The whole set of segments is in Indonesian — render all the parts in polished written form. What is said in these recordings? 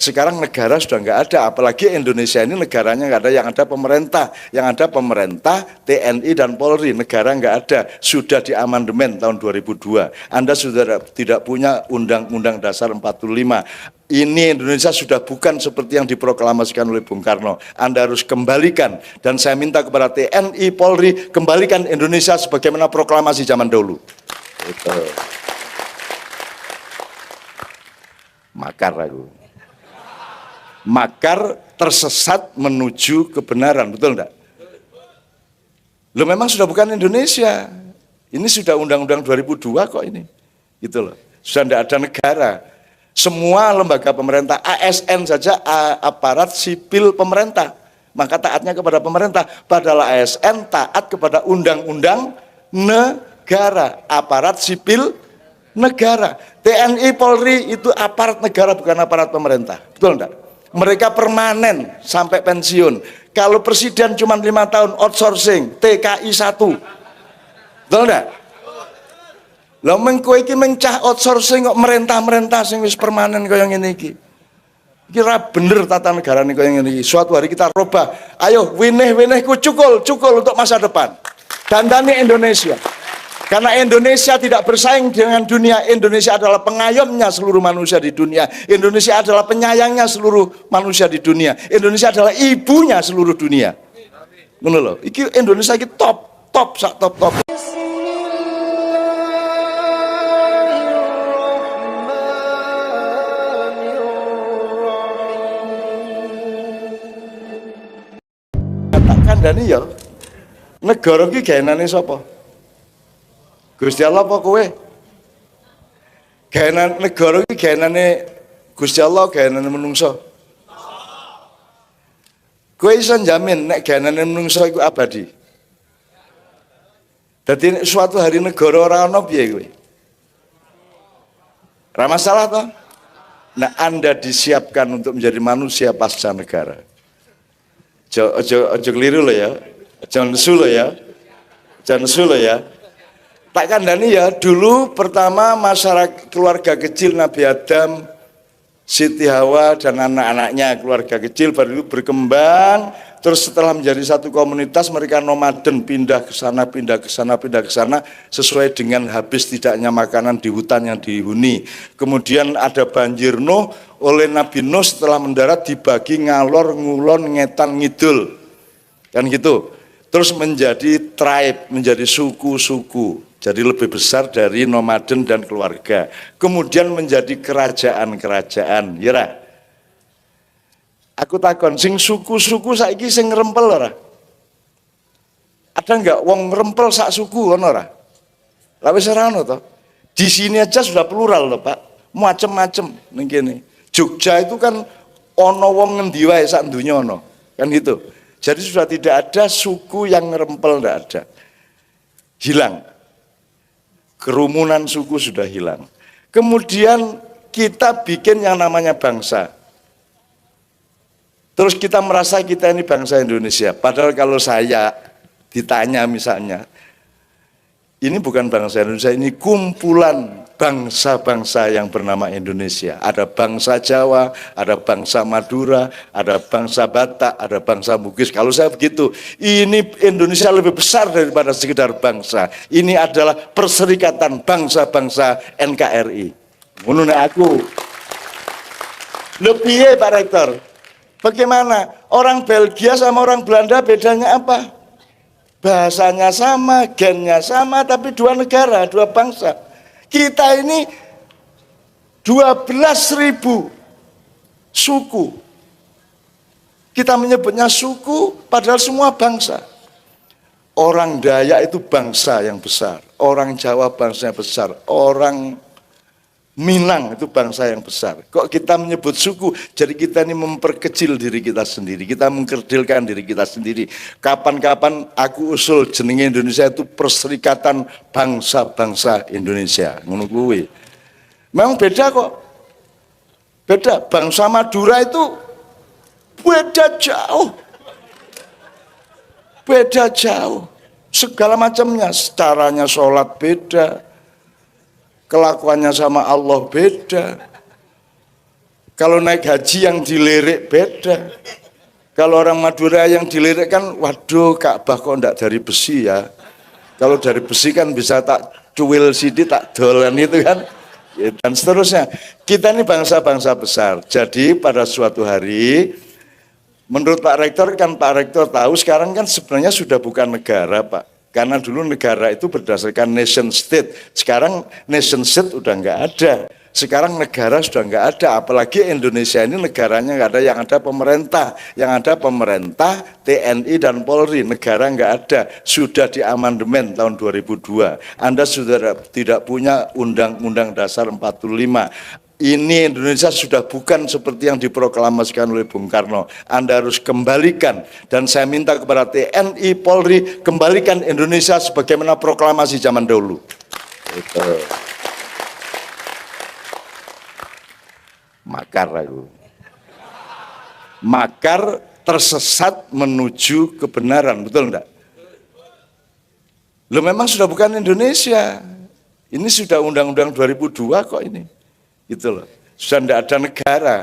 Sekarang negara sudah nggak ada, apalagi Indonesia ini negaranya nggak ada, yang ada pemerintah, TNI dan Polri, negara nggak ada, sudah diamandemen tahun 2002. Anda sudah tidak punya Undang-Undang Dasar 45. Ini Indonesia sudah bukan seperti yang diproklamasikan oleh Bung Karno. Anda harus kembalikan, dan saya minta kepada TNI, Polri, kembalikan Indonesia sebagaimana proklamasi zaman dulu. Itu. Makar aku. Makar tersesat menuju kebenaran, betul enggak? Lo memang sudah bukan Indonesia. Ini sudah Undang-Undang 2002 kok ini. Gitu loh. Sudah enggak ada negara. Semua lembaga pemerintah, ASN saja, aparat sipil pemerintah, maka taatnya kepada pemerintah. Padahal ASN taat kepada undang-undang negara, aparat sipil negara. TNI, Polri itu aparat negara, bukan aparat pemerintah. Betul enggak? Mereka permanen sampai pensiun. Kalau presiden cuma 5 tahun outsourcing, TKI 1. Betul enggak? Lah mengko iki mencah outsourcing kok merentah-merentah sing wis permanen kaya ngene iki. Kira bener tata negara nih kaya ngene iki. Suatu hari kita rubah. Ayo winih-winihku cukul untuk masa depan. Dandani Indonesia. Karena Indonesia tidak bersaing dengan dunia. Indonesia adalah pengayomnya seluruh manusia di dunia. Indonesia adalah penyayangnya seluruh manusia di dunia. Indonesia adalah ibunya seluruh dunia. Ngono lho. Iki Indonesia iki top. Katakan Dani ya. Negara iki gaenane sapa? Gusti Allah apa kowe? Gaenan negara iki gaenane Gusti Allah, gaenane menungso. Kowe iso njamin nek gaenane menungso iku abadi. Dadi suatu hari negara ora ana piye kowe? Ora masalah toh? Nah, Anda disiapkan untuk menjadi manusia pasca negara. Ojo keliru loh ya. Jangan nesu loh ya. Tak kandani ya, dulu pertama masyarakat keluarga kecil Nabi Adam, Siti Hawa dan anak-anaknya, keluarga kecil baru itu berkembang, terus setelah menjadi satu komunitas mereka nomaden, pindah ke sana sesuai dengan habis tidaknya makanan di hutan yang dihuni. Kemudian ada banjir Nuh, oleh Nabi Nuh setelah mendarat dibagi ngalor, ngulon, ngetan, ngidul. Kan gitu. Terus menjadi tribe, menjadi suku-suku. Jadi lebih besar dari nomaden dan keluarga. Kemudian menjadi kerajaan-kerajaan. Ya. Aku takon, sing suku-suku saiki sing ngrempel ora? Ada enggak wong ngrempel sak suku ono ora? Lah wis ora ono to. Di sini aja sudah plural loh, Pak. Macem-macem ning kene. Jogja itu kan ono wong ngendi wae sak donya ono. Kan gitu. Jadi sudah tidak ada suku yang ngerempel, tidak ada. Hilang. Kerumunan suku sudah hilang. Kemudian kita bikin yang namanya bangsa. Terus kita merasa kita ini bangsa Indonesia. Padahal kalau saya ditanya misalnya, ini bukan bangsa Indonesia, ini kumpulan bangsa-bangsa yang bernama Indonesia. Ada bangsa Jawa, ada bangsa Madura, ada bangsa Batak, ada bangsa Bugis. Kalau saya begitu, ini Indonesia lebih besar daripada sekedar bangsa. Ini adalah perserikatan bangsa-bangsa NKRI. Menurut aku, lebih Pak Rektor. Bagaimana? Orang Belgia sama orang Belanda bedanya apa? Bahasanya sama, gennya sama, tapi dua negara, dua bangsa. Kita ini 12.000 suku. Kita menyebutnya suku, padahal semua bangsa. Orang Dayak itu bangsa yang besar, orang Jawa bangsa yang besar, orang Minang itu bangsa yang besar. Kok kita menyebut suku? Jadi kita ini memperkecil diri kita sendiri, kita mengkerdilkan diri kita sendiri. Kapan-kapan aku usul jenenge Indonesia itu Perserikatan Bangsa-Bangsa Indonesia. Ngono kuwi. Memang beda kok. Beda. Bangsa Madura itu beda jauh. Beda jauh. Segala macamnya, caranya sholat beda. Kelakuannya sama Allah beda. Kalau naik haji yang dilirik beda. Kalau orang Madura yang dilirik kan, waduh Ka'bah kok enggak dari besi ya. Kalau dari besi kan bisa tak cuwil sidi, tak dolan itu kan. Ya, dan seterusnya. Kita ini bangsa-bangsa besar. Jadi pada suatu hari, menurut Pak Rektor kan, Pak Rektor tahu sekarang kan sebenarnya sudah bukan negara Pak. Karena dulu negara itu berdasarkan nation state. Sekarang nation state udah nggak ada. Sekarang negara sudah nggak ada, apalagi Indonesia ini negaranya nggak ada, yang ada pemerintah, TNI dan Polri, negara nggak ada, sudah diamandemen tahun 2002. Anda sudah tidak punya Undang-Undang Dasar 45. Ini Indonesia sudah bukan seperti yang diproklamasikan oleh Bung Karno. Anda harus kembalikan, dan saya minta kepada TNI, Polri, kembalikan Indonesia sebagaimana proklamasi zaman dahulu. Itu. Makar aku. Makar tersesat menuju kebenaran, betul enggak? Lo memang sudah bukan Indonesia. Ini sudah Undang-Undang 2002 kok ini. Gitu loh. Sudah enggak ada negara.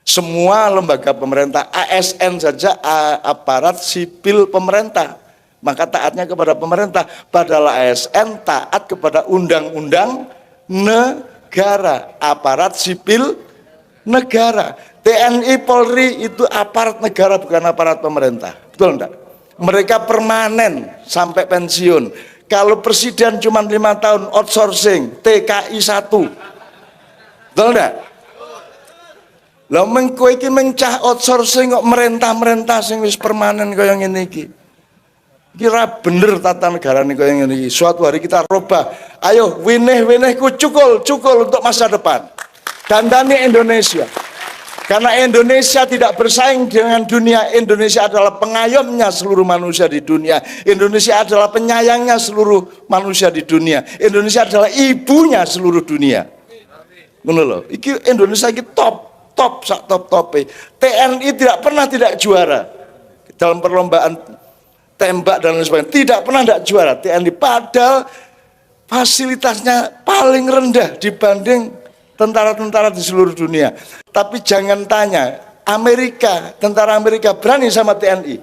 Semua lembaga pemerintah, ASN saja, aparat sipil pemerintah, maka taatnya kepada pemerintah. Padahal ASN taat kepada undang-undang negara, aparat sipil negara. TNI Polri itu aparat negara, bukan aparat pemerintah, betul enggak? Mereka permanen sampai pensiun. Kalau presiden cuma 5 tahun outsourcing, TKI 1, betul enggak? Lah mengko iki mencah outsourcing kok merentah-merentah sing wis permanen kaya ngene iki. Kira bener tata negara ini kaya ngene iki. Suatu hari kita robah. Ayo winih-winihku cukul untuk masa depan. Dandani Indonesia, karena Indonesia tidak bersaing dengan dunia. Indonesia adalah pengayomnya seluruh manusia di dunia. Indonesia adalah penyayangnya seluruh manusia di dunia. Indonesia adalah ibunya seluruh dunia. Ngono lho, iki Indonesia iki top sak top-tope. TNI tidak pernah tidak juara dalam perlombaan tembak dan lain sebagainya. Tidak pernah tidak juara TNI, padahal fasilitasnya paling rendah dibanding tentara-tentara di seluruh dunia. Tapi jangan tanya, tentara Amerika berani sama TNI?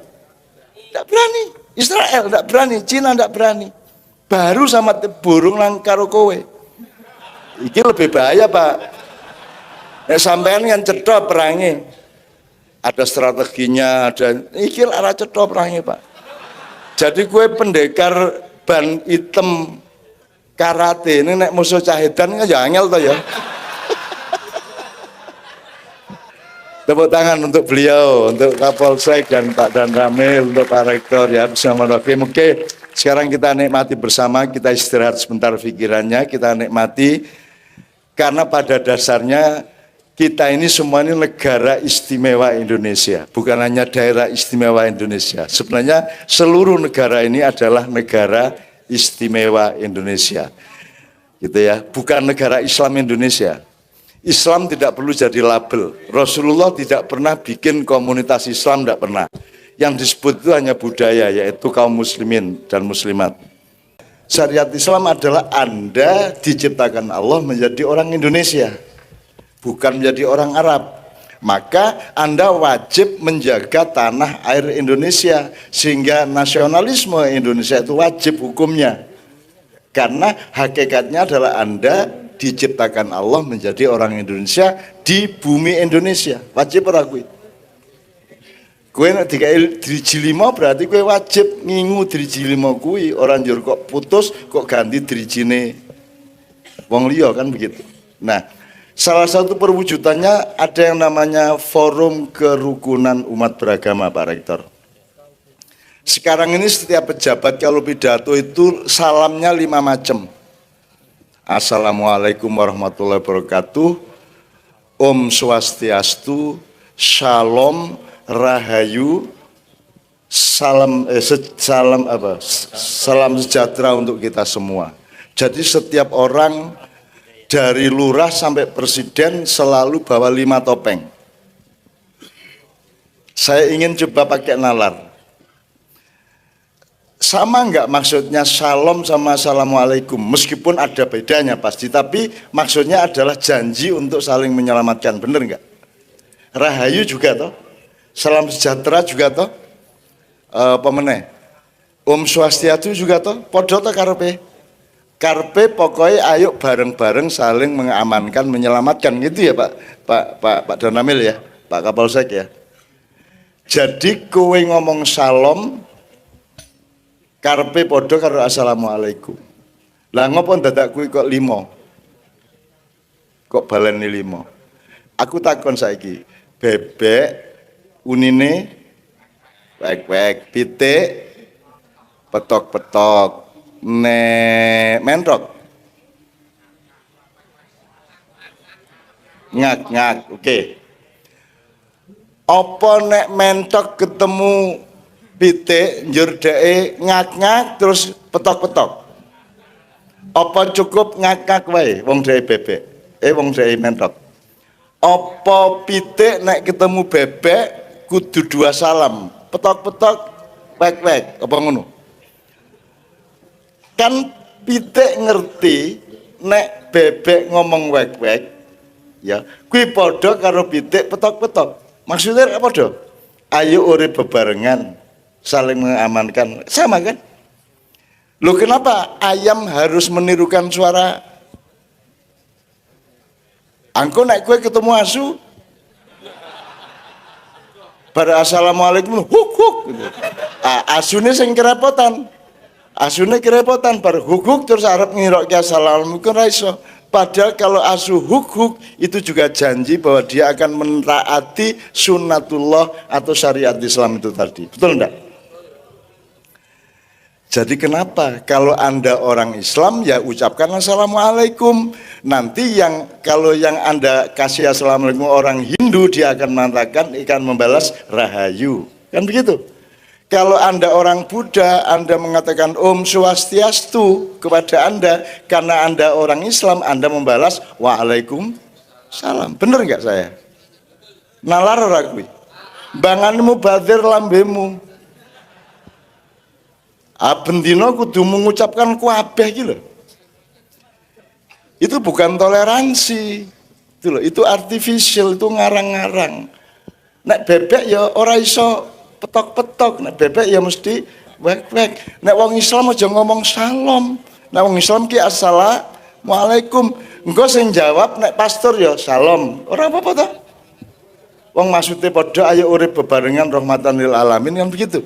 Tidak berani. Israel tidak berani, Cina tidak berani. Baru sama burung nang karo kowe. Iki lebih bahaya Pak. Sampean kan cetha perangi. Ada strateginya, ada iki arah cetha perangi Pak. Jadi kowe pendekar ban hitam karate ini nek musuh cahedan kan ya angel to ya. Tepuk tangan untuk beliau, untuk Kapolsek dan Pak Dan Ramil, untuk Pak Rektor ya bersama Rokim. Oke, sekarang kita nikmati bersama, kita istirahat sebentar pikirannya, kita nikmati, karena pada dasarnya kita ini semua ini negara istimewa Indonesia, bukan hanya daerah istimewa Indonesia. Sebenarnya seluruh negara ini adalah negara istimewa Indonesia, gitu ya, bukan negara Islam Indonesia. Islam tidak perlu jadi label. Rasulullah tidak pernah bikin komunitas Islam, tidak pernah. Yang disebut itu hanya budaya, yaitu kaum muslimin dan muslimat. Syariat Islam adalah Anda diciptakan Allah menjadi orang Indonesia, bukan menjadi orang Arab. Maka Anda wajib menjaga tanah air Indonesia, sehingga nasionalisme Indonesia itu wajib hukumnya. Karena hakikatnya adalah Anda diciptakan Allah menjadi orang Indonesia di bumi Indonesia. Wajib ora kuwi? Kowe nek dikai driji 5 berarti kowe wajib ngingu driji 5 kuwi, ora njur kok putus kok ganti drijine wong liya kan begitu. Nah, salah satu perwujudannya ada yang namanya Forum Kerukunan Umat Beragama Pak Rektor. Sekarang ini setiap pejabat kalau pidato itu salamnya 5 macam. Assalamualaikum warahmatullahi wabarakatuh, Om Swastiastu, Shalom, Rahayu, salam sejahtera untuk kita semua. Jadi setiap orang dari lurah sampai presiden selalu bawa 5 topeng. Saya ingin coba pakai nalar. Sama enggak maksudnya shalom sama assalamualaikum? Meskipun ada bedanya pasti, tapi maksudnya adalah janji untuk saling menyelamatkan, bener enggak? Rahayu juga toh. Salam sejahtera juga toh. Pemeneh. Om Swastiastu juga toh. Podo toh karepe. Karepe pokoknya ayo bareng-bareng saling mengamankan, menyelamatkan gitu ya Pak Donamil ya, Pak Kapolsek ya. Jadi kowe ngomong salam karepe podo karo assalamualaikum. Lah ngopo dadak kuwi kok 5? Kok baleni 5? Aku takon saiki, bebek unine wek-wek, pitik petok-petok, mentok ngak-ngak, oke. Apa nek mentok ketemu pitik njur dheke ngak-ngak terus petok-petok? Apa cukup ngak-ngak wae wong dheke bebek? Wong dheke mentok. Apa pitik nek ketemu bebek kudu 2 salam, petok-petok, wek-wek, apa ngono? Kan pitik ngerti nek bebek ngomong wek-wek ya, kuwi padha karo pitik petok-petok. Maksudnya apa do? Ayo urip bebarengan, saling mengamankan, sama kan? Loh kenapa ayam harus menirukan suara? Angko nek kowe ketemu asu, bar assalamualaikum huk huk gitu. Asune sing kerepotan. Asune kerepotan bar huk huk terus arep ngirokke assalamualaikum ra iso. Padahal kalau asu huk-huk itu juga janji bahwa dia akan menaati sunnatullah atau syariat Islam itu tadi. Betul enggak? Jadi kenapa kalau Anda orang Islam ya ucapkan assalamualaikum. Nanti kalau yang Anda kasih assalamualaikum orang Hindu dia akan mengatakan akan membalas rahayu. Kan begitu? Kalau Anda orang Buddha, Anda mengatakan Om Swastiastu kepada Anda, karena Anda orang Islam, Anda membalas Waalaikumsalam. Bener nggak saya? Nalar ora kuwi? Banganmu badir lambemu. Bendina kudu mengucapkan kuabeh iki lho. Itu bukan toleransi. Itu loh, itu artificial, itu ngarang-ngarang. Nek bebek ya ora iso petok-petok, nek bebek ya mesti wek-wek. Nek wong Islam aja ngomong salam. Nek wong Islam ki assalamualaikum. Engko sing jawab nek pastor ya salam. Ora apa-apa ta? Wong maksude padha ayo urip bebarengan rahmatan lil alamin kan begitu.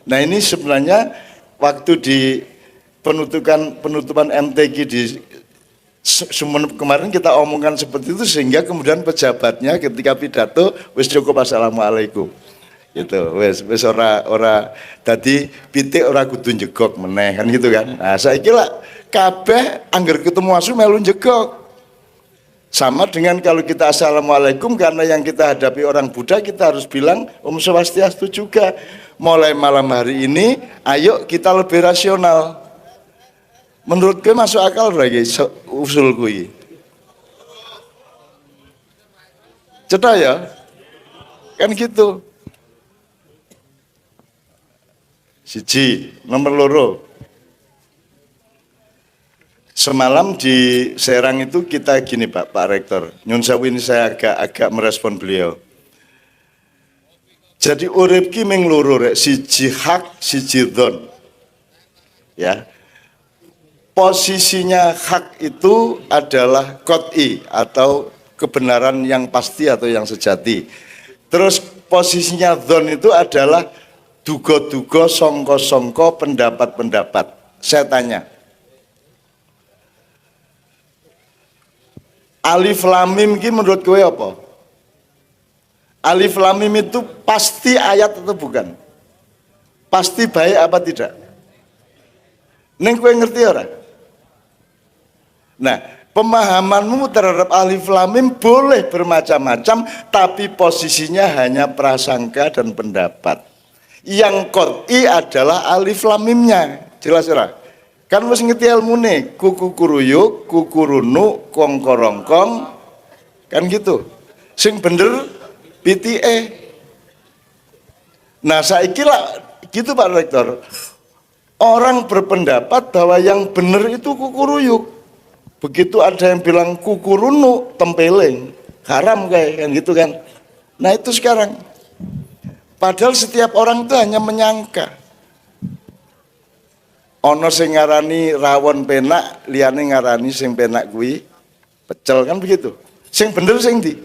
Nah, ini sebenarnya waktu di penutupan MTQ di Sumenep kemarin kita omongkan seperti itu sehingga kemudian pejabatnya ketika pidato wis cukup assalamualaikum. Gitu, wis ora dadi pitik ora kudu njegok meneh kan gitu kan. Nah, saiki lah kabeh angger ketemu asu melu njegok. Sama dengan kalau kita assalamualaikum, karena yang kita hadapi orang Buddha kita harus bilang Om Swastiastu juga. Mulai malam hari ini ayo kita lebih rasional. Menurut gue masuk akal lagi usul gue. Cetak ya? Kan gitu. Siji, nomor loro. Semalam di Serang itu kita gini Pak Rektor. Nyun sewu ini saya agak merespon beliau. Jadi urip ki ming loro rek, siji hak, siji dzon. Ya. Posisinya hak itu adalah qot'i atau kebenaran yang pasti atau yang sejati. Terus posisinya dzon itu adalah duga-duga, songko-songko, pendapat-pendapat. Saya tanya, Alif Lam Mim ki menurut kowe apa? Alif Lam Mim itu pasti ayat atau bukan? Pasti baik apa tidak? Neng kowe ngerti ora? Nah, pemahamanmu terhadap Alif Lam Mim boleh bermacam-macam, tapi posisinya hanya prasangka dan pendapat. Yang qot'i adalah Alif Lam Mimnya. Jelas ora? Kan wis ngerti ilmune, kuku kuruyuk, kuku runu, kongkorongkong, kan gitu. Sing bener pitike. Nah, saiki lah gitu Pak Rektor. Orang berpendapat bahwa yang bener itu kukuruyuk. Begitu ada yang bilang kukurunu, tempeleng, haram kayak kan gitu kan. Nah itu sekarang. Padahal setiap orang itu hanya menyangka. Ono sing ngarani rawon penak, liyane ngarani sing penak kuwi pecel, kan begitu. Sing bener sing ndi?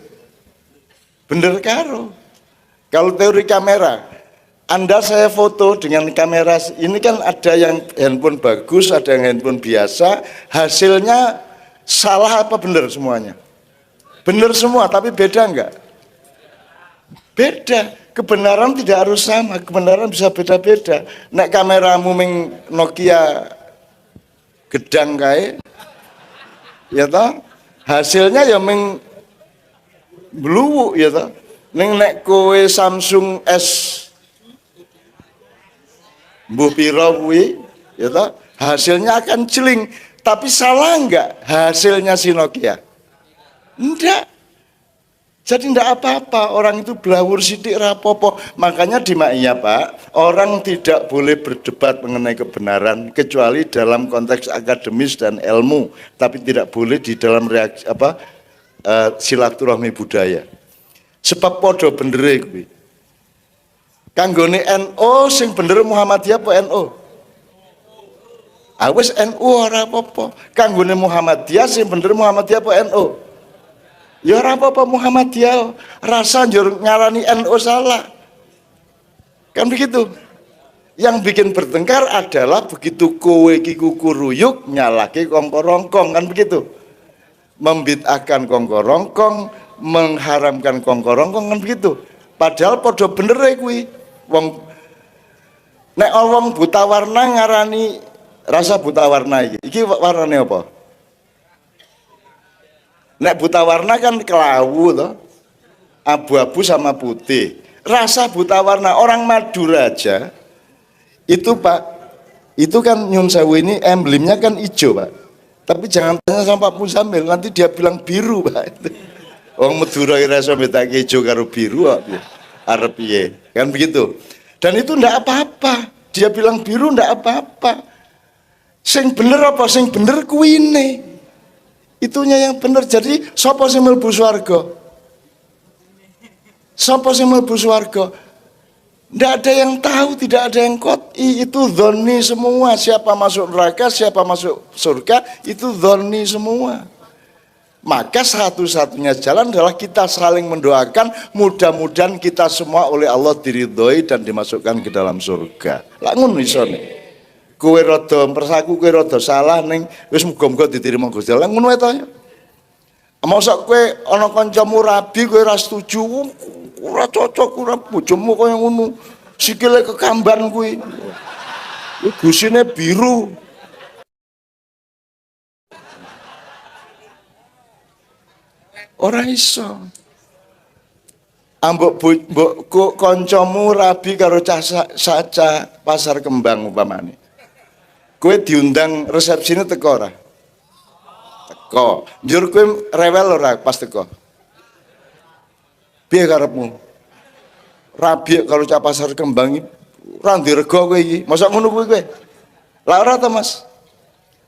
Bener karo. Kalau teori kamera, Anda saya foto dengan kamera, ini kan ada yang handphone bagus, ada yang handphone biasa, hasilnya salah apa bener semuanya? Bener semua, tapi beda enggak? Beda. Kebenaran tidak harus sama, kebenaran bisa beda-beda. Nek kameramu ming Nokia gedang kae, ya toh, hasilnya ya ming bluwu ya toh. Nek kowe Samsung S mbuh pira kuwi, ya toh, hasilnya akan celing. Tapi salah enggak hasilnya si Nokia? Enggak. Jadi tidak apa-apa, orang itu belawur sidik rapopo. Makanya di Ma'iyah Pak, orang tidak boleh berdebat mengenai kebenaran kecuali dalam konteks akademis dan ilmu, tapi tidak boleh di dalam reaksi silaturahmi budaya. Sebab podo bendere kuwi. Kanggone NU sing bener Muhammadiyah apa NU? Awis NU ora apa-apa. Kanggone Muhammadiyah sing bener Muhammadiyah apa NU? Ya ora apa-apa Muhammadiyah, rasa njur ngarani NU salah. Kan begitu. Yang bikin bertengkar adalah begitu kowe ki kukuruyuk nyalake kongkorongkong, kan begitu. Membid'ahkan kongkorongkong, mengharamkan kongkorongkong, kan begitu. Padahal padha bener kuwi. Wong nek wong buta warna ngarani rasa buta warna iki. Iki warnane apa? Nek buta warna kan kelawu toh, abu-abu sama putih. Rasa buta warna orang Madura aja itu Pak, itu kan Nyun Sewu ini emblemnya kan hijau Pak. Tapi jangan tanya sama Pak Muzamil, nanti dia bilang biru Pak. Orang Madura rasa betake hijau karo biru arep piye. Kan begitu. Dan itu ndak apa-apa. Dia bilang biru ndak apa-apa. Sing bener apa? Sing bener kuine. Itunya yang benar. Jadi sapa sing mlebu swarga? Sapa sing mlebu swarga? Tidak ada yang tahu, tidak ada yang qot'i. Itu dzonni semua. Siapa masuk neraka, siapa masuk surga, itu dzonni semua. Maka satu-satunya jalan adalah kita saling mendoakan, mudah-mudahan kita semua oleh Allah diridhoi dan dimasukkan ke dalam surga. Lah ngono isone. Kowe rada persaku, kowe rada salah ning wis muga-muga diterima Gusti Allah. Ngono wae to. Mosok kowe ana kancamu rabi kowe ora setuju, ora cocok ora bojomu kaya ngono. Sikile kekamban kuwi. Gusine biru. Ora iso. Ambok mbok kancamu rabi karo cah saca pasar kembang umpamane. Kowe diundang resepsine teko ora? Teko. Njur kowe rewel ora pas teko? Piye karepmu? Rabi karo cah pasar kembang ora ndirego kowe iki. Mosok ngono kuwi kowe? Lah ora to, Mas?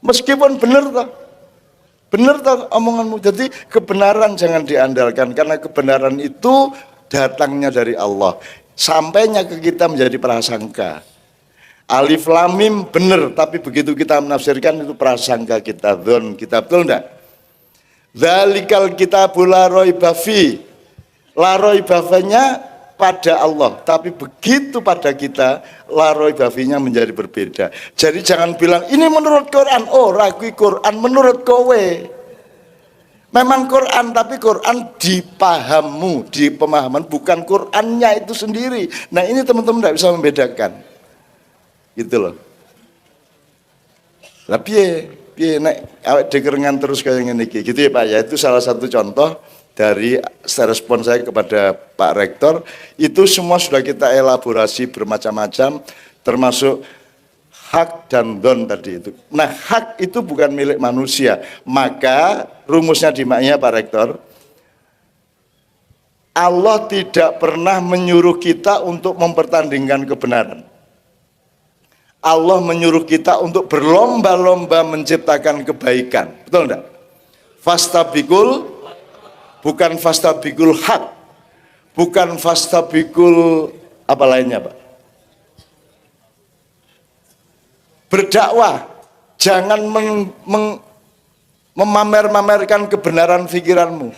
Meskipun bener to. Bener to omonganmu. Jadi kebenaran jangan diandalkan karena kebenaran itu datangnya dari Allah. Sampainya ke kita menjadi prasangka. Alif lam mim benar, tapi begitu kita menafsirkan itu prasangka kita, dzon kita, betul enggak? Dzalikal kitabul la raiba fi. La raiba finya pada Allah, tapi begitu pada kita la raiba finya menjadi berbeda. Jadi jangan bilang ini menurut Quran, oh ragu Quran menurut kowe. Memang Quran, tapi Quran di pahammu, di pemahaman, bukan Qurannya itu sendiri. Nah ini teman-teman tidak bisa membedakan. Gitu loh. Lah piye nek awake dekerengan terus kayak ngene iki. Gitu ya Pak ya. Itu salah satu contoh dari respon saya kepada Pak Rektor. Itu semua sudah kita elaborasi bermacam-macam termasuk hak dan don tadi itu. Nah, hak itu bukan milik manusia. Maka rumusnya di Ma'iyah Pak Rektor, Allah tidak pernah menyuruh kita untuk mempertandingkan kebenaran. Allah menyuruh kita untuk berlomba-lomba menciptakan kebaikan. Betul enggak? Fastabikul, bukan fastabikul hak. bukan fastabikul apa lainnya, Pak. Berdakwah, jangan memamer-mamerkan kebenaran pikiranmu.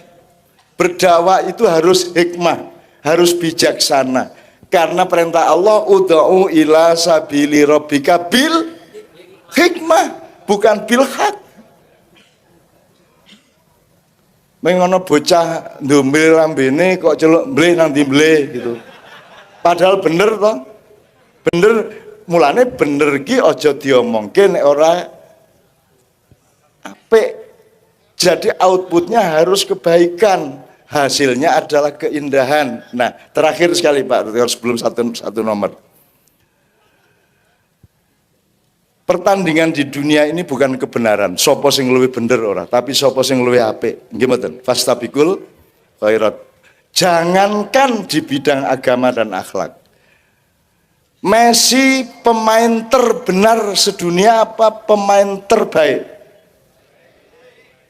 Berdakwah itu harus hikmah, harus bijaksana. Karena perintah Allah, ud'u ila sabili rabbika bil hikmah, bukan bil haq. Mengono bocah ndombil lambene kok celuk mbleh nang ndi mbleh gitu. Padahal bener toh. Bener, mulane bener ki aja diomongke nek ora apik. Jadi outputnya harus kebaikan, hasilnya adalah keindahan. Nah, terakhir sekali Pak, sebelum satu nomor. Pertandingan di dunia ini bukan kebenaran, sopo sing luwih bener ora, tapi sopo sing luwih apik. Nggih mboten? Fastabikul khairat. Jangankan di bidang agama dan akhlak. Messi pemain terbenar sedunia apa pemain terbaik?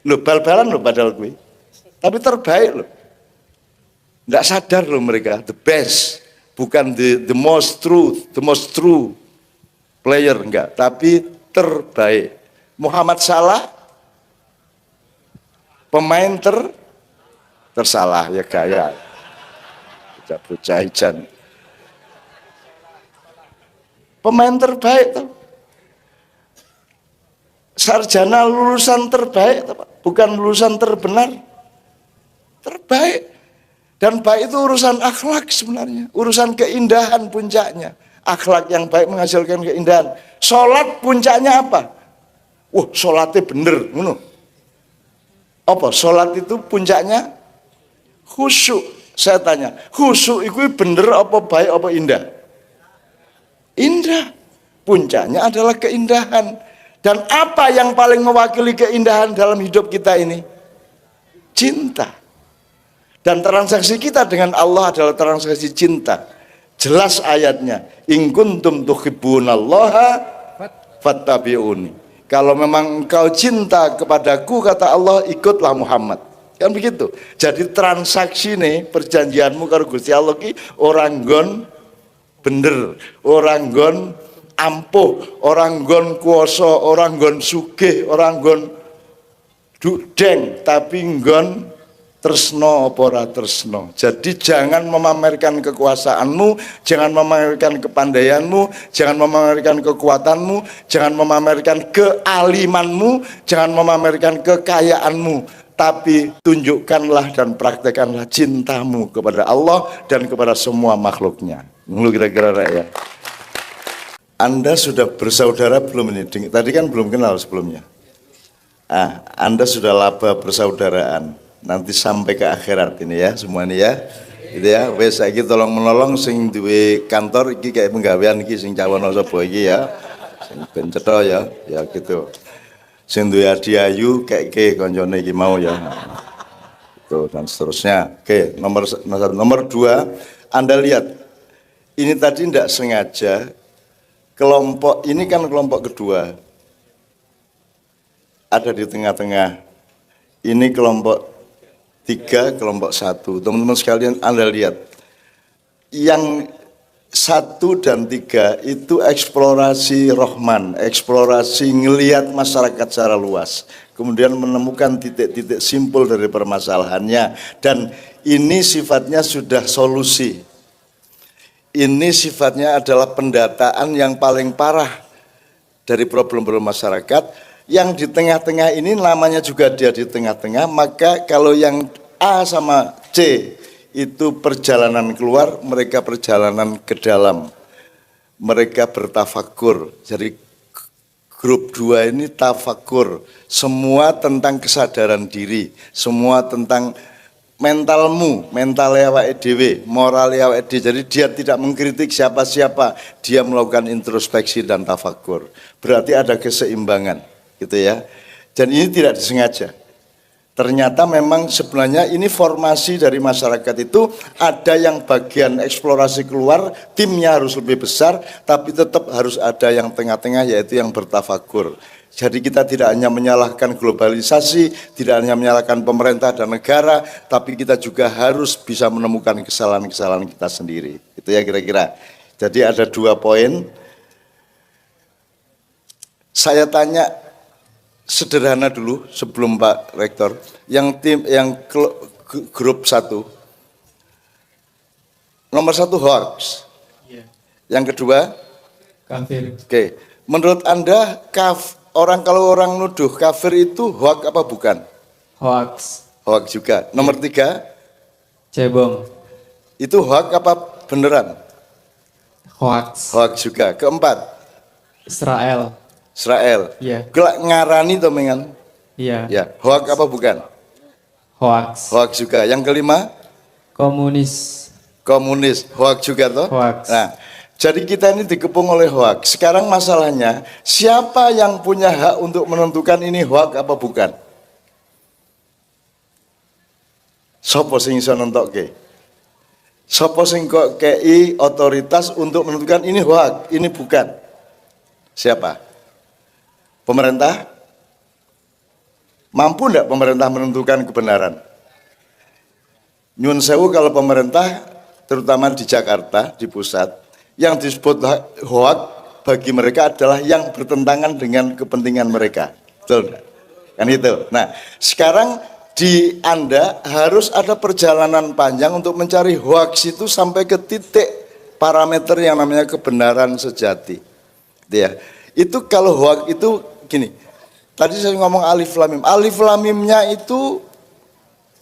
Loh, bal-balan loh padahal gue. Tapi terbaik loh. Nggak sadar loh mereka, the best. Bukan the most true player, enggak, tapi terbaik. Muhammad Salah pemain tersalah ya gaya. Bocah ijan. Pemain terbaik tuh. Sarjana lulusan terbaik tuh, Pak. Bukan lulusan terbenar. Terbaik. Dan baik itu urusan akhlak sebenarnya, urusan keindahan puncaknya. Akhlak yang baik menghasilkan keindahan. Sholat puncaknya apa? Wah, sholatnya bener, ngono. Apa? Sholat itu puncaknya khusyuk. Saya tanya, khusyuk itu bener apa baik apa indah? Indah. Puncaknya adalah keindahan. Dan apa yang paling mewakili keindahan dalam hidup kita ini? Cinta. Dan transaksi kita dengan Allah adalah transaksi cinta. Jelas ayatnya, in kuntum tuhibbunallaha fattabi'uni. Kalau memang engkau cinta kepadaku, kata Allah, ikutlah Muhammad. Kan begitu. Jadi transaksi nih, perjanjianmu karo Gusti Allah ki orang gon bener, orang gon ampuh, orang gon kuoso, orang gon sugih, orang gon dudeng, tapi nggon tresno apa ora tresno. Jadi jangan memamerkan kekuasaanmu, jangan memamerkan kepandaianmu, jangan memamerkan kekuatanmu, jangan memamerkan kealimanmu, jangan memamerkan kekayaanmu, tapi tunjukkanlah dan praktekanlah cintamu kepada Allah dan kepada semua makhluknya. Lu kira-kira ya. Anda sudah bersaudara belum ini? Tadi kan belum kenal sebelumnya. Anda sudah laba persaudaraan. Nanti sampai ke akhirat ini ya semuanya ya. Gitu ya. Wes saiki tolong menolong sing duwe kantor iki kayak penggawean iki sing cawono sapa iki ya. Sing ben cetha ya. Ya gitu. Sing duwe adiayu kayak koncone iki mau ya. Itu dan seterusnya. Oke, nomor 2, Anda lihat. Ini tadi tidak sengaja kelompok ini kan kelompok kedua. Ada di tengah-tengah. Ini kelompok 3, kelompok 1. Teman-teman sekalian, Anda lihat. Yang 1 dan 3 itu eksplorasi rohman, eksplorasi ngelihat masyarakat secara luas. Kemudian menemukan titik-titik simpul dari permasalahannya. Dan ini sifatnya sudah solusi. Ini sifatnya adalah pendataan yang paling parah dari problem-problem masyarakat. Yang di tengah-tengah ini namanya juga dia di tengah-tengah, maka kalau yang A sama C itu perjalanan keluar, mereka perjalanan ke dalam. Mereka bertafakur. Jadi grup 2 ini tafakur. Semua tentang kesadaran diri, semua tentang mentalmu, mental awake dhewe, moral awake dhewe. Jadi dia tidak mengkritik siapa-siapa, dia melakukan introspeksi dan tafakur. Berarti ada keseimbangan. Gitu ya. Dan ini tidak disengaja. Ternyata memang sebenarnya ini formasi dari masyarakat itu ada yang bagian eksplorasi keluar, timnya harus lebih besar, tapi tetap harus ada yang tengah-tengah yaitu yang bertafakur. Jadi kita tidak hanya menyalahkan globalisasi, tidak hanya menyalahkan pemerintah dan negara, tapi kita juga harus bisa menemukan kesalahan-kesalahan kita sendiri. Itu ya kira-kira. Jadi ada 2 poin. Saya tanya sederhana dulu sebelum Pak Rektor, yang grup 1. Nomor 1 hoax. Yang kedua kafir. Oke, menurut Anda kalau orang nuduh kafir itu hoax apa bukan? Hoax. Hoax juga. Nomor 3 Cebong. itu hoax apa beneran? Hoax. Hoax juga. Keempat Israel. Iya. Gelak ngarani to mengan. Iya. Ya, hoax apa bukan? Hoax. Hoax juga. Yang kelima Komunis. hoax juga toh? Hoax. Nah, jadi kita ini dikepung oleh hoax. Sekarang masalahnya, siapa yang punya hak untuk menentukan ini hoax apa bukan? Sopo sing iso nentokke? Sopo sing kok kei otoritas untuk menentukan ini hoax, ini bukan? Siapa? Pemerintah? Mampu enggak pemerintah menentukan kebenaran? Nyun sewu kalau pemerintah, terutama di Jakarta, di pusat, yang disebut hoax bagi mereka adalah yang bertentangan dengan kepentingan mereka. Betul enggak? Kan itu. Nah, sekarang di Anda harus ada perjalanan panjang untuk mencari hoax itu sampai ke titik parameter yang namanya kebenaran sejati. Gitu ya. Itu kalau hoax itu gini. Tadi saya ngomong alif lam mim. Alif lam mimnya itu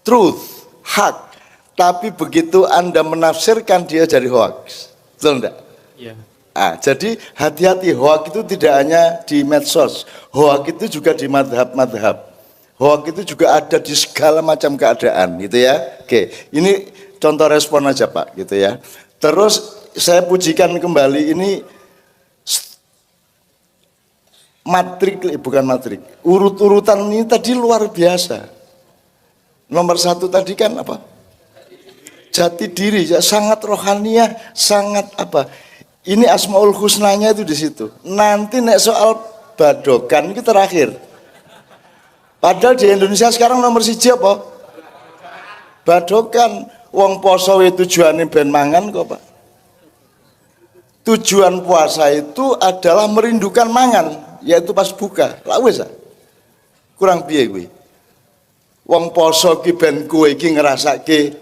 truth, hak. Tapi begitu Anda menafsirkan dia jadi hoax. Betul enggak? Iya. Jadi hati-hati, hoax itu tidak hanya di medsos. Hoax itu juga di madhab-madhab. Hoax itu juga ada di segala macam keadaan, gitu ya. Oke, ini contoh respon aja Pak, gitu ya. Terus saya pujikan kembali ini bukan matrik. Urut-urutan ini tadi luar biasa. Nomor 1 tadi kan apa? Jati diri, ya, sangat rohaniah, sangat apa? Ini Asmaul Husnanya itu di situ. Nanti nek soal badokan itu terakhir. Padahal di Indonesia sekarang nomor 1 apa? Badokan. Wong poso tujuannya ben mangan kok Pak. Tujuan puasa itu adalah merindukan mangan, yaitu pas buka. Lah wis kurang piye kuwi? Wong poso ki ben kowe iki ngrasake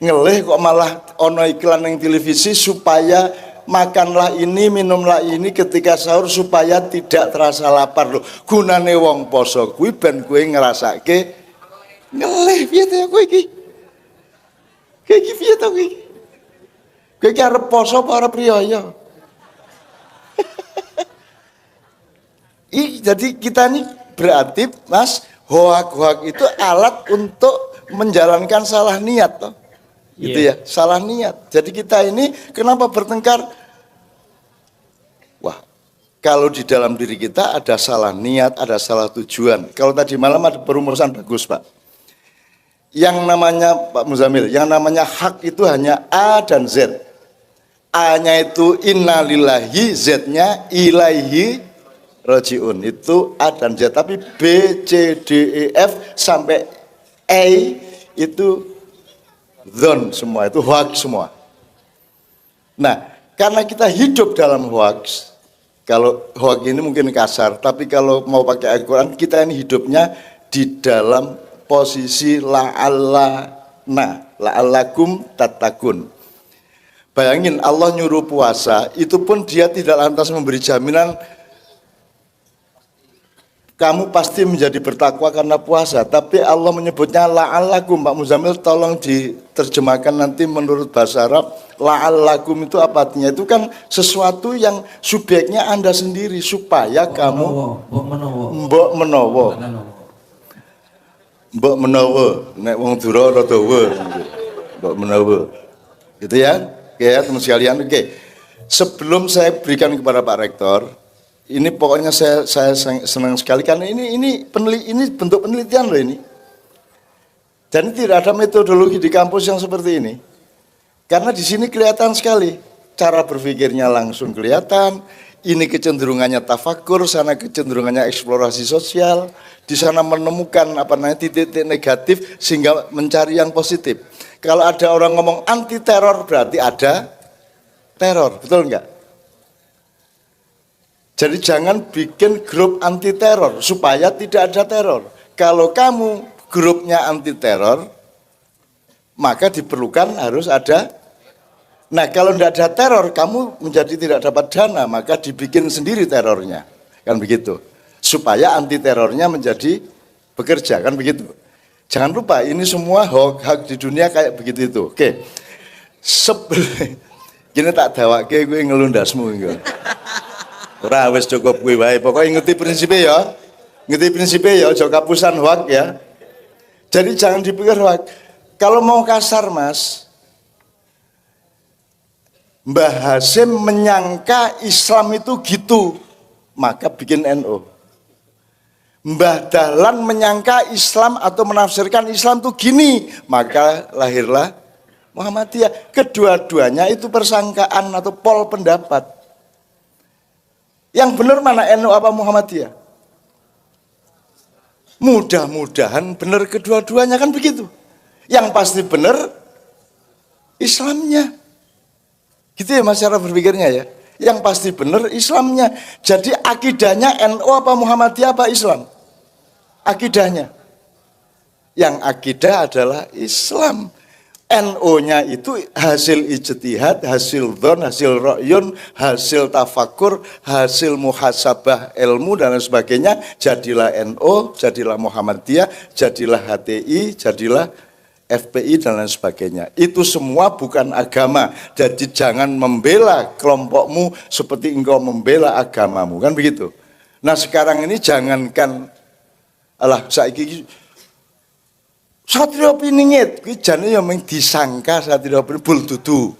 ngelih kok malah ono iklan yang televisi supaya makanlah ini, minumlah ini ketika sahur supaya tidak terasa lapar loh. Gunane wong poso kuwi ben kowe ngrasake ngelih piye to kowe iki? Kowe iki piye to kowe? Kowe iki arep poso apa arep riyaya? Jadi kita ini berarti Mas, hoak-hoak itu alat untuk menjalankan salah niat toh. Gitu ya, salah niat. Jadi kita ini kenapa bertengkar? Wah, kalau di dalam diri kita ada salah niat, ada salah tujuan. Kalau tadi malam ada perumusan bagus Pak. Yang namanya Pak Muzamil, yang namanya hak itu hanya A dan Z. A-nya itu innalillahi, Z-nya ilaihi rojiun. Itu A dan Z. Tapi B, C, D, E, F sampai E itu zon semua, itu hoax semua. Nah, karena kita hidup dalam hoax, kalau hoax ini mungkin kasar, tapi kalau mau pakai Al-Quran, kita ini hidupnya di dalam posisi la'allakum tattaqun. Bayangin Allah nyuruh puasa, itu pun dia tidak lantas memberi jaminan kamu pasti menjadi bertakwa karena puasa, tapi Allah menyebutnya la'allakum. Pak Muzamil tolong diterjemahkan nanti menurut bahasa Arab, la'allakum itu apa artinya? Itu kan sesuatu yang subjeknya Anda sendiri supaya kamu mbok menawa nek wong dura rada dawa mbok menawa. Gitu ya. Oke ya teman sekalian. Oke. Sebelum saya berikan kepada Pak Rektor, ini pokoknya saya senang sekali karena ini bentuk penelitian loh ini. Dan tidak ada metodologi di kampus yang seperti ini. Karena di sini kelihatan sekali cara berpikirnya langsung kelihatan, ini kecenderungannya tafakur, sana kecenderungannya eksplorasi sosial, di sana menemukan titik-titik negatif sehingga mencari yang positif. Kalau ada orang ngomong anti teror berarti ada teror, betul enggak? Jadi jangan bikin grup anti teror supaya tidak ada teror. Kalau kamu grupnya anti teror, maka diperlukan harus ada. Nah kalau tidak ada teror, kamu menjadi tidak dapat dana, maka dibikin sendiri terornya, kan begitu. Supaya anti terornya menjadi bekerja, kan begitu. Jangan lupa ini semua hak di dunia kayak begitu itu. Oke, gini tak dawake gue ngelundasmu gue. Ora wis cukup kuwi wae. Pokoke ngerti prinsipnya ya. Ngerti prinsipnya ya, aja kapusan hoak ya. Jadi jangan dipikir hoak. Kalau mau kasar Mas, Mbah Hasyim menyangka Islam itu gitu, maka bikin NU. Mbah Dahlan menyangka Islam atau menafsirkan Islam itu gini, maka lahirlah Muhammadiyah. Kedua-duanya itu persangkaan atau pol pendapat. Yang benar mana NU apa Muhammadiyah? Mudah-mudahan benar kedua-duanya, kan begitu. Yang pasti benar Islamnya. Gitu ya Mas cara berpikirnya ya. Yang pasti benar Islamnya. Jadi akidahnya NU apa Muhammadiyah apa Islam? Akidahnya. Yang akidah adalah Islam. NU-nya itu hasil ijtihad, hasil dzon, hasil ra'yun, hasil tafakur, hasil muhasabah ilmu dan lain sebagainya. Jadilah NU, jadilah Muhammadiyah, jadilah HTI, jadilah FPI dan lain sebagainya. Itu semua bukan agama. Jadi jangan membela kelompokmu seperti engkau membela agamamu, kan begitu. Nah sekarang ini jangankan saiki Satrio Piningit, kuwi jane ya mung disangka Satrio Piningit bul dudu.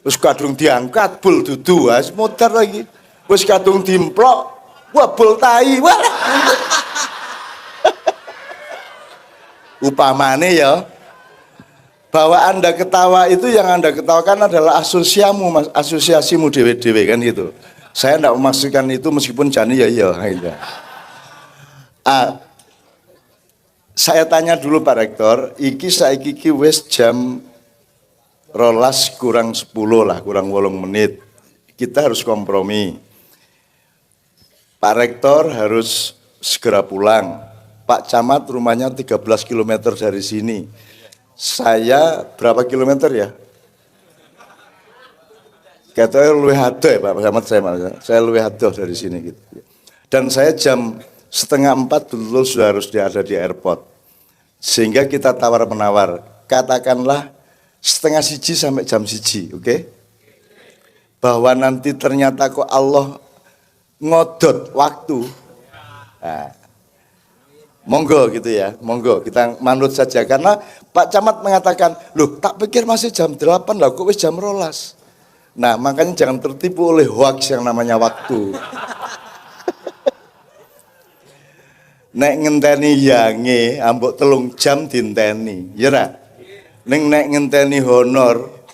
Wis kadung diangkat bul dudu, wis muter lagi. Wis kadung dimplok, wah bul tai. Wah. Upamane ya, bahwa Anda ketawa itu yang Anda ketawakan adalah asosiasimu dewe-dewe kan gitu. Saya tidak memaksudkan itu meskipun jane ya iya. Saya tanya dulu Pak Rektor, saiki wis jam 12 kurang 10 lah, kurang 8 menit. Kita harus kompromi. Pak Rektor harus segera pulang. Pak Camat rumahnya 13 km dari sini. Saya berapa kilometer ya? Katanya luwih adoh ya Pak Camat saya luwih adoh dari sini gitu. Dan saya jam 3:30 betul sudah harus ada di airport. Sehingga kita tawar-menawar, katakanlah 12:30 sampai jam 1, oke? Bahwa nanti ternyata kok Allah ngodot waktu. Nah, monggo gitu ya, monggo kita manut saja. Karena Pak Camat mengatakan, loh tak pikir masih jam 8 lah, kok wis jam 12. Nah makanya jangan tertipu oleh hoax yang namanya waktu. Nek ngenteni yange ambok 3 jam dinteni, ya ra? Nek ngenteni honor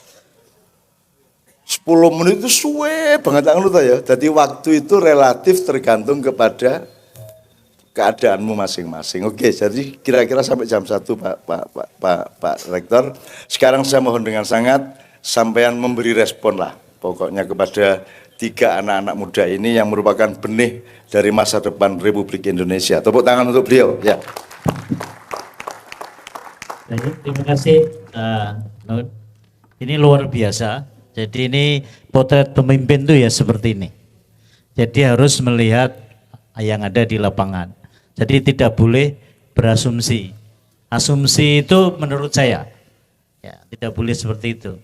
10 menit itu suwe banget ngono ta ya. Jadi waktu itu relatif tergantung kepada keadaanmu masing-masing. Oke, jadi kira-kira sampai jam 1 Pak Rektor. Sekarang saya mohon dengan sangat sampean memberi respon lah pokoknya kepada 3 anak-anak muda ini yang merupakan benih dari masa depan Republik Indonesia. Tepuk tangan untuk beliau. Ya. Terima kasih. Ini luar biasa. Jadi ini potret pemimpin itu ya seperti ini. Jadi harus melihat yang ada di lapangan. Jadi tidak boleh berasumsi. Asumsi itu menurut saya ya tidak boleh seperti itu.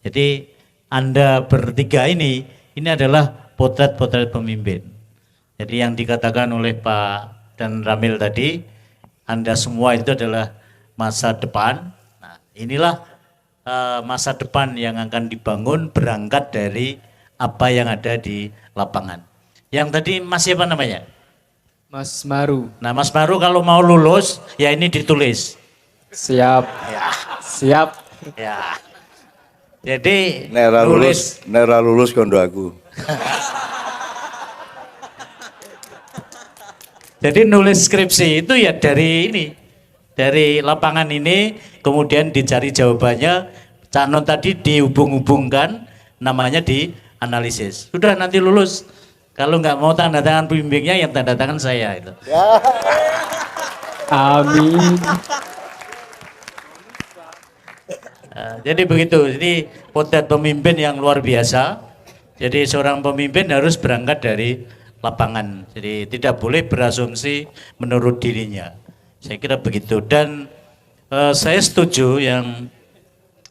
Jadi Anda bertiga ini adalah potret-potret pemimpin. Jadi yang dikatakan oleh Pak dan Ramil tadi, Anda semua itu adalah masa depan. Nah, inilah masa depan yang akan dibangun berangkat dari apa yang ada di lapangan. Yang tadi Mas siapa namanya? Mas Maru. Nah, Mas Maru kalau mau lulus, ya ini ditulis. Siap. Ya. Siap. Ya. Jadi Nera lulus kondo aku. Jadi nulis skripsi itu ya dari ini, dari lapangan ini, kemudian dicari jawabannya, Cak Non tadi dihubung-hubungkan, namanya dianalisis. Sudah nanti lulus. Kalau nggak mau tanda tangan pembimbingnya, yang tanda tangan saya itu. Amin. Jadi begitu. Jadi potret pemimpin yang luar biasa. Jadi seorang pemimpin harus berangkat dari lapangan. Jadi tidak boleh berasumsi menurut dirinya. Saya kira begitu. Dan saya setuju yang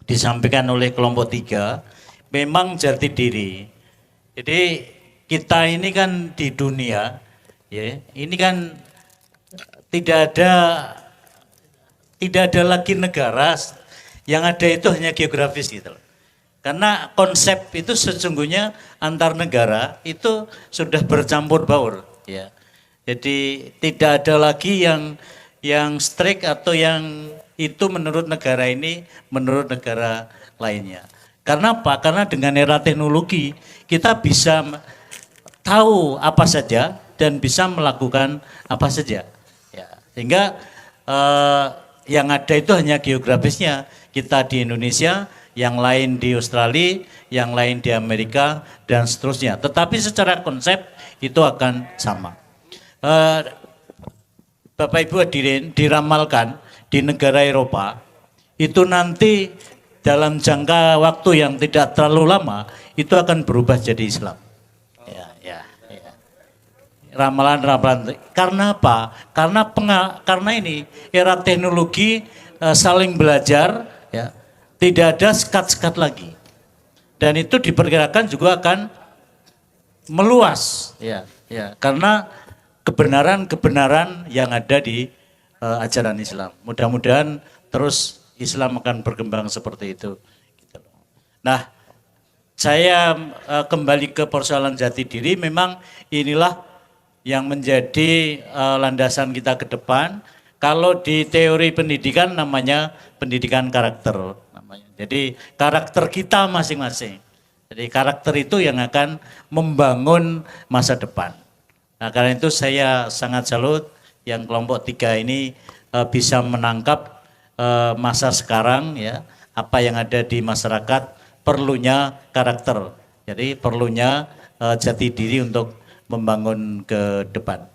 disampaikan oleh kelompok 3. Memang jati diri. Jadi kita ini kan di dunia, ya, ini kan tidak ada lagi negara, yang ada itu hanya geografis gitu loh. Karena konsep itu sesungguhnya antar negara itu sudah bercampur baur, ya. Jadi tidak ada lagi yang strict atau yang itu menurut negara ini, menurut negara lainnya. Karena apa? Karena dengan era teknologi kita bisa tahu apa saja dan bisa melakukan apa saja. Ya, sehingga yang ada itu hanya geografisnya. Kita di Indonesia, yang lain di Australia, yang lain di Amerika, dan seterusnya. Tetapi secara konsep itu akan sama. Bapak Ibu hadirin, diramalkan di negara Eropa, itu nanti dalam jangka waktu yang tidak terlalu lama, itu akan berubah jadi Islam. Ya. Ramalan. Karena apa? Karena ini era teknologi, saling belajar, ya, tidak ada sekat-sekat lagi, dan itu diperkirakan juga akan meluas, ya, karena kebenaran yang ada di ajaran Islam. Mudah-mudahan terus Islam akan berkembang seperti itu. Nah, saya kembali ke persoalan jati diri. Memang inilah yang menjadi landasan kita ke depan. Kalau di teori pendidikan namanya pendidikan karakter. Jadi karakter kita masing-masing. Jadi karakter itu yang akan membangun masa depan. Nah, karena itu saya sangat salut yang kelompok 3 ini bisa menangkap masa sekarang, ya, apa yang ada di masyarakat, perlunya karakter. Jadi perlunya jati diri untuk membangun ke depan.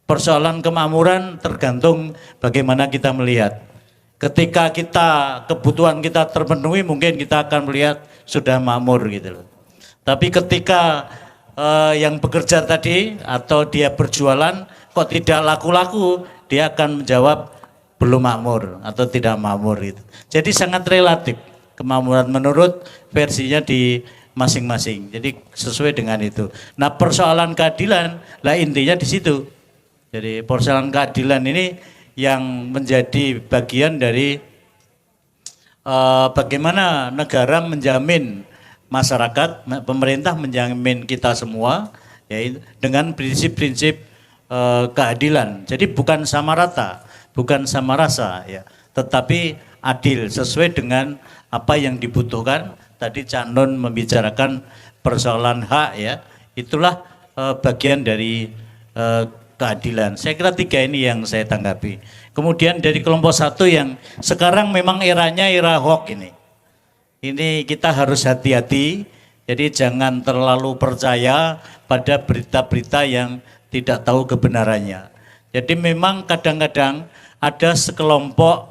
Persoalan kemakmuran tergantung bagaimana kita melihat. Ketika kebutuhan kita terpenuhi, mungkin kita akan melihat sudah makmur gitu loh. Tapi ketika yang bekerja tadi atau dia berjualan kok tidak laku-laku, dia akan menjawab belum makmur atau tidak makmur gitu. Jadi sangat relatif kemakmuran menurut versinya di masing-masing. Jadi sesuai dengan itu. Nah, persoalan keadilan lah intinya di situ. Jadi persoalan keadilan ini yang menjadi bagian dari bagaimana negara menjamin masyarakat, pemerintah menjamin kita semua, ya, dengan prinsip-prinsip keadilan. Jadi bukan sama rata, bukan sama rasa, ya, tetapi adil sesuai dengan apa yang dibutuhkan. Tadi Cak Non membicarakan persoalan hak, ya, itulah bagian dari keadilan. Saya kira 3 ini yang saya tanggapi. Kemudian dari kelompok 1 yang sekarang memang eranya era hoax ini. Ini kita harus hati-hati, jadi jangan terlalu percaya pada berita-berita yang tidak tahu kebenarannya. Jadi memang kadang-kadang ada sekelompok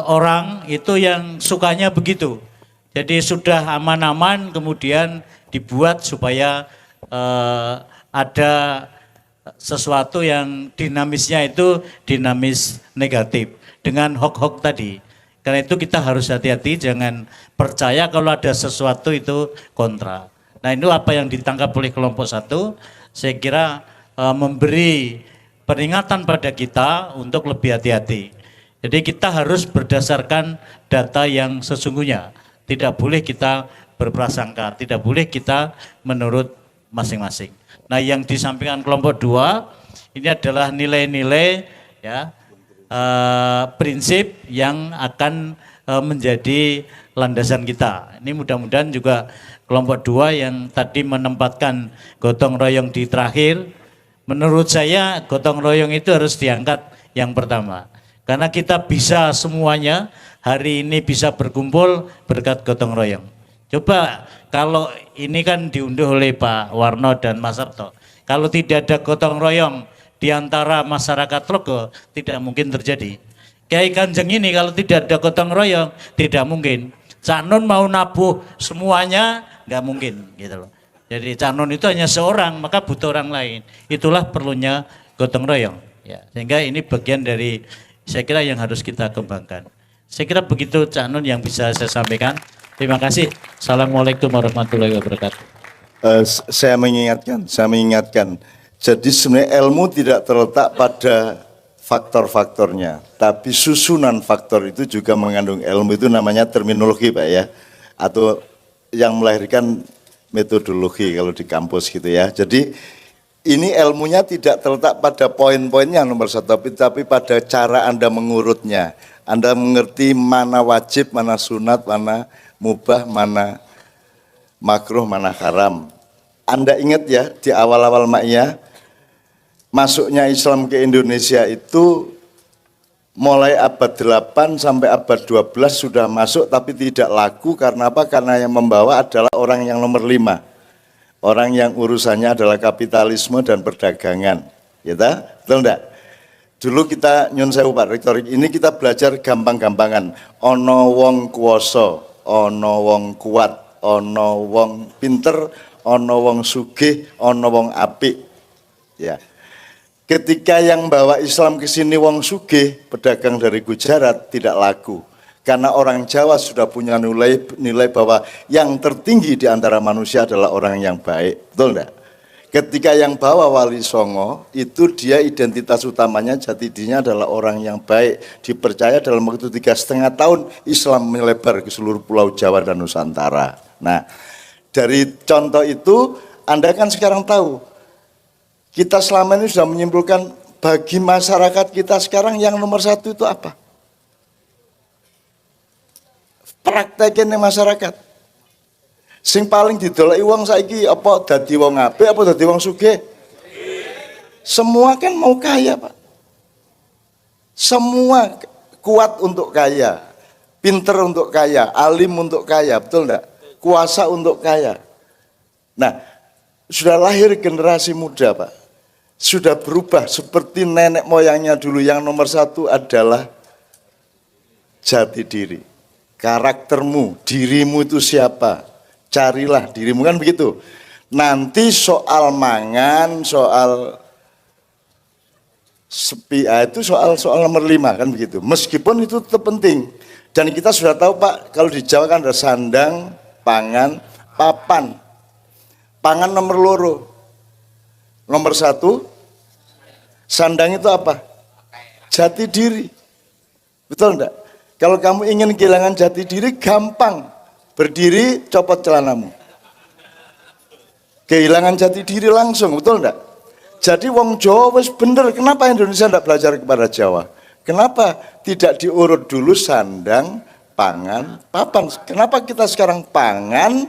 orang itu yang sukanya begitu. Jadi sudah aman-aman kemudian dibuat supaya ada sesuatu yang dinamisnya itu dinamis negatif dengan hoax-hoax tadi. Karena itu kita harus hati-hati, jangan percaya kalau ada sesuatu itu kontra. Nah, itu apa yang ditangkap oleh kelompok 1, saya kira memberi peringatan pada kita untuk lebih hati-hati. Jadi kita harus berdasarkan data yang sesungguhnya. Tidak boleh kita berprasangka, tidak boleh kita menurut masing-masing. Nah, yang disampaikan kelompok 2 ini adalah nilai-nilai, ya, prinsip yang akan menjadi landasan kita. Ini mudah-mudahan juga kelompok 2 yang tadi menempatkan gotong royong di terakhir Menurut saya gotong royong itu harus diangkat yang pertama. Karena kita bisa semuanya hari ini bisa berkumpul berkat gotong royong. Coba kalau ini kan diunduh oleh Pak Warno dan Mas Sabto. Kalau tidak ada gotong royong di antara masyarakat Logo, tidak mungkin terjadi. Kiai Kanjeng ini kalau tidak ada gotong royong, tidak mungkin. Cak Nun mau nabuh semuanya, nggak mungkin gitu loh. Jadi Cak Nun itu hanya seorang, maka butuh orang lain. Itulah perlunya gotong royong. Ya, sehingga ini bagian dari saya kira yang harus kita kembangkan. Saya kira begitu Cak Nun yang bisa saya sampaikan. Terima kasih. Assalamualaikum warahmatullahi wabarakatuh. Saya mengingatkan. Jadi sebenarnya ilmu tidak terletak pada faktor-faktornya, tapi susunan faktor itu juga mengandung ilmu, itu namanya terminologi Pak ya, atau yang melahirkan metodologi kalau di kampus gitu ya. Jadi ini ilmunya tidak terletak pada poin-poinnya nomor satu, tapi pada cara Anda mengurutnya. Anda mengerti mana wajib, mana sunat, mana mubah, mana makruh, mana haram. Anda ingat ya di awal-awal Ma'iyah, masuknya Islam ke Indonesia itu mulai abad 8 sampai abad 12 sudah masuk tapi tidak laku. Karena apa? Karena yang membawa adalah orang yang nomor 5. Orang yang urusannya adalah kapitalisme dan perdagangan. Gitu? Betul enggak? Dulu kita nyun sewu Pak Rektor, ini kita belajar gampang-gampangan. Ono wong kuwasa, ono wong kuat, ono wong pinter, ono wong sugih, ono wong apik. Ya. Ketika yang bawa Islam ke sini wong sugih, pedagang dari Gujarat, tidak laku. Karena orang Jawa sudah punya nilai bahwa yang tertinggi di antara manusia adalah orang yang baik. Betul enggak? Ketika yang bawa Wali Songo, itu dia identitas utamanya jati dirinya adalah orang yang baik. Dipercaya dalam waktu 3,5 tahun Islam melebar ke seluruh pulau Jawa dan Nusantara. Nah, dari contoh itu Anda kan sekarang tahu, kita selama ini sudah menyimpulkan bagi masyarakat kita sekarang yang nomor satu itu apa? Praktekin masyarakat. Sing paling didoleki wong saiki apa dadi wong apik apa dadi wong sugih? Semua kan mau kaya, Pak. Semua kuat untuk kaya, pinter untuk kaya, alim untuk kaya, betul enggak? Kuasa untuk kaya. Nah, sudah lahir generasi muda, Pak. Sudah berubah seperti nenek moyangnya dulu. Yang nomor satu adalah jati diri. Karaktermu, dirimu itu siapa? Carilah dirimu, kan begitu. Nanti soal mangan, soal sepi, itu soal nomor 5 kan begitu. Meskipun itu tetap penting. Dan kita sudah tahu Pak, kalau di Jawa kan ada sandang, pangan, papan. Pangan nomor loro. Nomor 1, sandang itu apa? Jati diri. Betul enggak? Kalau kamu ingin kehilangan jati diri, gampang. Berdiri, copot celanamu. Kehilangan jati diri langsung, betul enggak? Jadi wong Jawa wis bener, kenapa Indonesia enggak belajar kepada Jawa? Kenapa tidak diurut dulu sandang, pangan, papan? Kenapa kita sekarang pangan,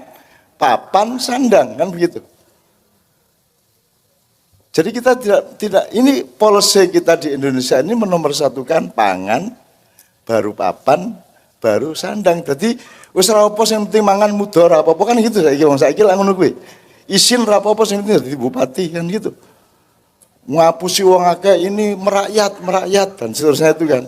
papan, sandang, kan begitu? Jadi kita tidak ini policy kita di Indonesia ini menomorsatukan pangan, baru papan, baru sandang. Jadi wis ora apa sing penting mangan mudhar apa-apa kan gitu saiki wong saiki lak ngono kuwi. Isin ora apa-apa sing penting dadi bupati kan gitu. Ngapusi wong akeh ini merakyat dan seterusnya itu kan.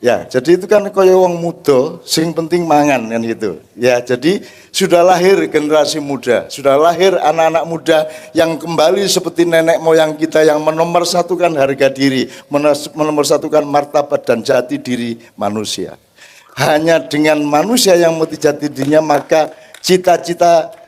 Ya, jadi itu kan kaya wong muda sing penting mangan kan gitu. Ya, jadi sudah lahir generasi muda, sudah lahir anak-anak muda yang kembali seperti nenek moyang kita yang menomorsatukan harga diri, menomorsatukan martabat dan jati diri manusia. Hanya dengan manusia yang mati jati dirinya, maka cita-cita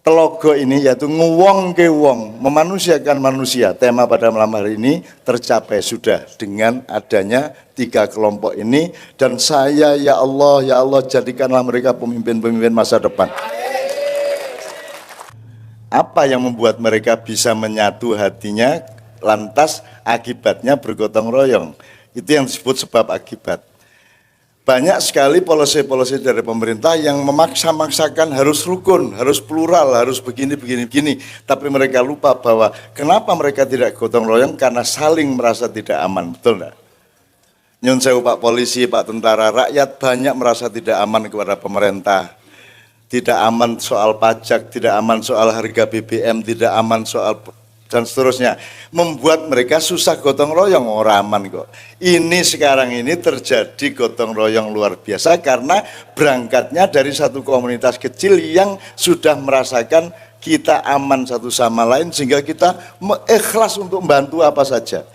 telogo ini yaitu nguwong ke wong, memanusiakan manusia, tema pada malam hari ini tercapai sudah dengan adanya 3 kelompok ini. Dan saya ya Allah jadikanlah mereka pemimpin-pemimpin masa depan. Apa yang membuat mereka bisa menyatu hatinya, lantas akibatnya bergotong royong. Itu yang disebut sebab akibat. Banyak sekali polisi-polisi dari pemerintah yang memaksa-maksakan harus rukun, harus plural, harus begini. Tapi mereka lupa bahwa kenapa mereka tidak gotong royong, karena saling merasa tidak aman, betul enggak? Nyun sewu Pak Polisi, Pak Tentara, rakyat banyak merasa tidak aman kepada pemerintah. Tidak aman soal pajak, tidak aman soal harga BBM, tidak aman soal dan seterusnya, membuat mereka susah gotong royong. Orang aman kok. Ini sekarang ini terjadi gotong royong luar biasa karena berangkatnya dari satu komunitas kecil yang sudah merasakan kita aman satu sama lain, sehingga kita ikhlas untuk membantu apa saja.